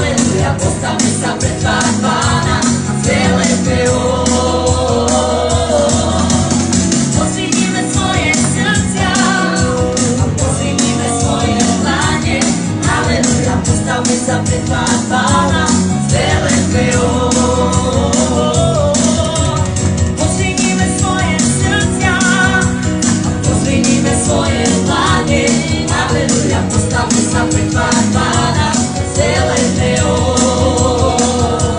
Aleluja, postavme sa pred tvár Pána a zvelebme ho. Pozvinime svoje srdcia a pozvinime svoje dlane. Aleluja, postavme sa pred tvár Pána a zvelebme ho. Pozvinime svoje srdcia a pozvinime svoje dlane. Aleluja, postavme sa pred tvár Pána a zvelebme ho.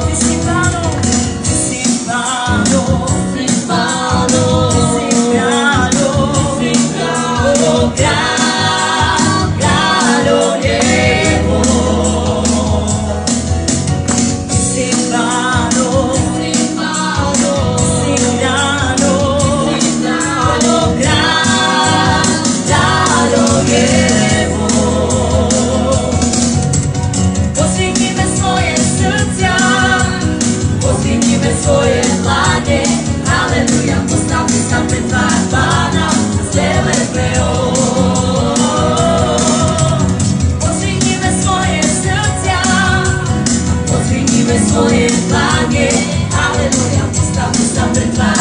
Ty si Pánom, ty si Pánom, ty si Pánom, ty si kráľom, ty si kráľom, kráľom nebo. Ty si Pánom, ty si Pánom, ty si kráľom, ty si kráľom, kráľom nebo. Pozvinime svoje srdcia, pozvinime svoje dlane. Aleluja, postavme sa pred tvár Pána a zvelebme ho. Pozvinime svoje srdcia, pozvinime svoje dlane. Aleluja, postavme sa pred tvár